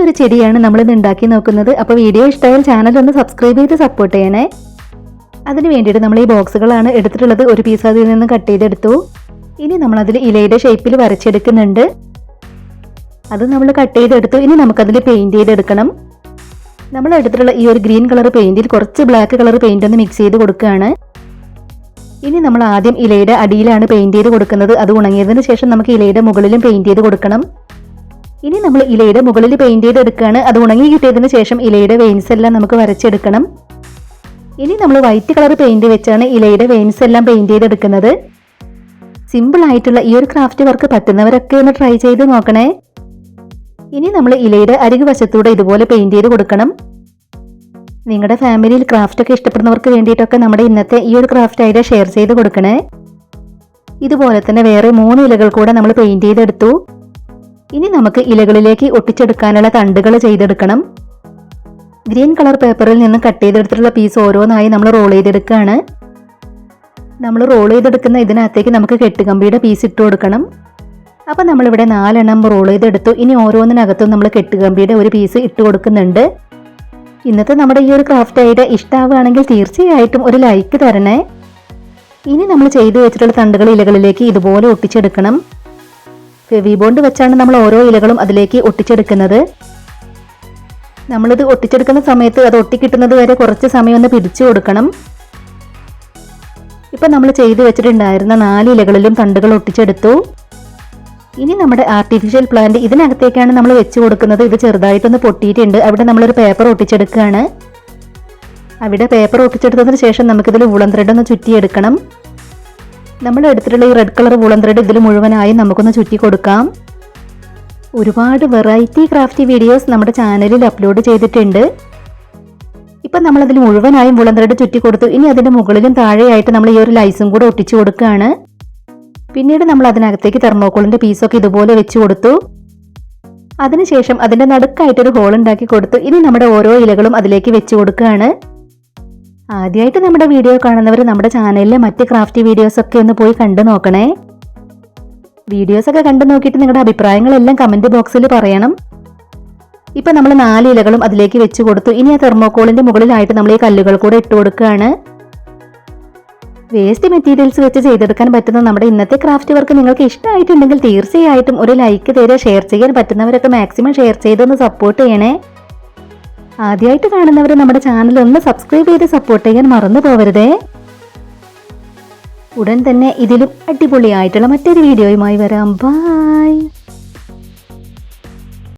ഒരു ചെടിയാണ് നമ്മളിന്ന് ഉണ്ടാക്കി നോക്കുന്നത്. അപ്പോൾ വീഡിയോ ഇഷ്ടമായാൽ ചാനൽ ഒന്ന് സബ്സ്ക്രൈബ് ചെയ്ത് സപ്പോർട്ട് ചെയ്യണേ. അതിന് വേണ്ടിയിട്ട് നമ്മൾ ഈ ബോക്സുകളാണ് എടുത്തിട്ടുള്ളത്. ഒരു പീസ് അതിൽ നിന്ന് കട്ട് ചെയ്തെടുത്തു. ഇനി നമ്മൾ അതിൽ ഇലയുടെ ഷേപ്പിൽ വരച്ചെടുക്കുന്നുണ്ട്. അത് നമ്മൾ കട്ട് ചെയ്തെടുത്തു. ഇനി നമുക്കതിൽ പെയിന്റ് ചെയ്തെടുക്കണം. നമ്മൾ എടുത്തിട്ടുള്ള ഈ ഒരു ഗ്രീൻ കളർ പെയിന്റിൽ കുറച്ച് ബ്ലാക്ക് കളർ പെയിന്റ് ഒന്ന് മിക്സ് ചെയ്ത് കൊടുക്കുകയാണ്. ഇനി നമ്മൾ ആദ്യം ഇലയുടെ അടിയിലാണ് പെയിന്റ് ചെയ്ത് കൊടുക്കുന്നത്. അത് ഉണങ്ങിയതിന് ശേഷം നമുക്ക് ഇലയുടെ മുകളിലും പെയിന്റ് ചെയ്ത് കൊടുക്കണം. ഇനി നമ്മൾ ഇലയുടെ മുകളിൽ പെയിന്റ് ചെയ്തെടുക്കുകയാണ്. അത് ഉണങ്ങി കിട്ടിയതിന് ശേഷം ഇലയുടെ വെയിൻസ് എല്ലാം നമുക്ക് വരച്ചെടുക്കണം. ഇനി നമ്മൾ വൈറ്റ് കളർ പെയിന്റ് വെച്ചാണ് ഇലയുടെ വെയിൻസ് എല്ലാം പെയിന്റ് ചെയ്തെടുക്കുന്നത്. സിമ്പിൾ ആയിട്ടുള്ള ഈ ഒരു ക്രാഫ്റ്റ് വർക്ക് പറ്റുന്നവരൊക്കെ ഒന്ന് ട്രൈ ചെയ്ത് നോക്കണേ. ഇനി നമ്മൾ ഇലയുടെ അരികു വശത്തൂടെ ഇതുപോലെ പെയിന്റ് ചെയ്ത് കൊടുക്കണം. നിങ്ങളുടെ ഫാമിലിയിൽ ക്രാഫ്റ്റ് ഒക്കെ ഇഷ്ടപ്പെടുന്നവർക്ക് വേണ്ടിയിട്ടൊക്കെ നമ്മുടെ ഇന്നത്തെ ഈ ഒരു ക്രാഫ്റ്റ് ഐഡിയ ഷെയർ ചെയ്ത് കൊടുക്കണേ. ഇതുപോലെ തന്നെ വേറെ 3 ഇലകൾ കൂടെ നമ്മൾ പെയിന്റ് ചെയ്തെടുത്തു. ഇനി നമുക്ക് ഇലകളിലേക്ക് ഒട്ടിച്ചെടുക്കാനുള്ള തണ്ടുകൾ ചെയ്തെടുക്കണം. ഗ്രീൻ കളർ പേപ്പറിൽ നിന്ന് കട്ട് ചെയ്തെടുത്തിട്ടുള്ള പീസ് ഓരോന്നായി നമ്മൾ റോൾ ചെയ്തെടുക്കുകയാണ്. നമ്മൾ റോൾ ചെയ്തെടുക്കുന്ന ഇതിനകത്തേക്ക് നമുക്ക് കെട്ടുകമ്പിയുടെ പീസ് ഇട്ട് കൊടുക്കണം. അപ്പം നമ്മളിവിടെ 4 എണ്ണം റോൾ ചെയ്തെടുത്തു. ഇനി ഓരോന്നിനകത്തും നമ്മൾ കെട്ടുകമ്പിയുടെ ഒരു പീസ് ഇട്ട് കൊടുക്കുന്നുണ്ട്. ഇന്നത്തെ നമ്മുടെ ഈ ഒരു ക്രാഫ്റ്റ് ഐഡിയ ഇഷ്ടമാവുകയാണെങ്കിൽ തീർച്ചയായിട്ടും ഒരു ലൈക്ക് തരണേ. ഇനി നമ്മൾ ചെയ്തു വെച്ചിട്ടുള്ള തണ്ടുകൾ ഇലകളിലേക്ക് ഇതുപോലെ ഒട്ടിച്ചെടുക്കണം. ഫെവി ബോണ്ട് വെച്ചാണ് നമ്മൾ ഓരോ ഇലകളും അതിലേക്ക് ഒട്ടിച്ചെടുക്കുന്നത്. നമ്മളിത് ഒട്ടിച്ചെടുക്കുന്ന സമയത്ത് അത് ഒട്ടിക്കിട്ടുന്നത് വരെ കുറച്ച് സമയം ഒന്ന് പിടിച്ചു കൊടുക്കണം. ഇപ്പം നമ്മൾ ചെയ്തു വെച്ചിട്ടുണ്ടായിരുന്ന 4 ഇലകളിലും തണ്ടുകൾ ഒട്ടിച്ചെടുത്തു. ഇനി നമ്മുടെ ആർട്ടിഫിഷ്യൽ പ്ലാന്റ് ഇതിനകത്തേക്കാണ് നമ്മൾ വെച്ച് കൊടുക്കുന്നത്. ഇത് ചെറുതായിട്ടൊന്ന് പൊട്ടിയിട്ടുണ്ട്. അവിടെ നമ്മളൊരു പേപ്പർ ഒട്ടിച്ചെടുക്കുകയാണ്. അവിടെ പേപ്പർ ഒട്ടിച്ചെടുത്തതിന് ശേഷം നമുക്കിതിൽ വൂളൻ ത്രെഡ് ഒന്ന് ചുറ്റിയെടുക്കണം. നമ്മൾ എടുത്തിട്ടുള്ള ഈ റെഡ് കളർ വൂളൻ ത്രെഡ് ഇതിൽ മുഴുവനായും നമുക്കൊന്ന് ചുറ്റി കൊടുക്കാം. ഒരുപാട് വെറൈറ്റി ക്രാഫ്റ്റ് വീഡിയോസ് നമ്മുടെ ചാനലിൽ അപ്ലോഡ് ചെയ്തിട്ടുണ്ട്. ഇപ്പം നമ്മളതിൽ മുഴുവനായും വൂളൻ ത്രെഡ് ചുറ്റി കൊടുത്തു. ഇനി അതിൻ്റെ മുകളിലും താഴെയായിട്ട് നമ്മൾ ഈ ഒരു ലൈസും കൂടെ ഒട്ടിച്ചു കൊടുക്കുകയാണ്. പിന്നീട് നമ്മൾ അതിനകത്തേക്ക് തെർമോക്കോളിന്റെ പീസൊക്കെ ഇതുപോലെ വെച്ച് കൊടുത്തു. അതിനുശേഷം അതിന്റെ നടുക്കായിട്ടൊരു ഹോൾ ഉണ്ടാക്കി കൊടുത്തു. ഇനി നമ്മുടെ ഓരോ ഇലകളും അതിലേക്ക് വെച്ച് കൊടുക്കുകയാണ്. ആദ്യമായിട്ട് നമ്മുടെ വീഡിയോ കാണുന്നവർ നമ്മുടെ ചാനലിലെ മറ്റ് ക്രാഫ്റ്റ് വീഡിയോസ് ഒക്കെ ഒന്ന് പോയി കണ്ടു നോക്കണേ. വീഡിയോസ് ഒക്കെ കണ്ടു നോക്കിയിട്ട് നിങ്ങളുടെ അഭിപ്രായങ്ങളെല്ലാം കമന്റ് ബോക്സിൽ പറയണം. ഇപ്പൊ നമ്മൾ 4 ഇലകളും അതിലേക്ക് വെച്ച് കൊടുത്തു. ഇനി ആ തെർമോക്കോളിന്റെ മുകളിലായിട്ട് നമ്മൾ ഈ കല്ലുകൾ കൂടെ ഇട്ട് കൊടുക്കുകയാണ്. വേസ്റ്റ് മെറ്റീരിയൽസ് വെച്ച് ചെയ്തെടുക്കാൻ പറ്റുന്ന നമ്മുടെ ഇന്നത്തെ ക്രാഫ്റ്റ് വർക്ക് നിങ്ങൾക്ക് ഇഷ്ടമായിട്ടുണ്ടെങ്കിൽ തീർച്ചയായിട്ടും ഒരു ലൈക്ക് തരിക. ഷെയർ ചെയ്യാൻ പറ്റുന്നവരൊക്കെ മാക്സിമം ഷെയർ ചെയ്തൊന്ന് സപ്പോർട്ട് ചെയ്യണേ. ആദ്യമായിട്ട് കാണുന്നവർ നമ്മുടെ ചാനൽ ഒന്ന് സബ്സ്ക്രൈബ് ചെയ്ത് സപ്പോർട്ട് ചെയ്യാൻ മറന്നു പോകരുതേ. ഉടൻ തന്നെ ഇതിലും അടിപൊളിയായിട്ടുള്ള മറ്റൊരു വീഡിയോയുമായി വരാം. ബൈ.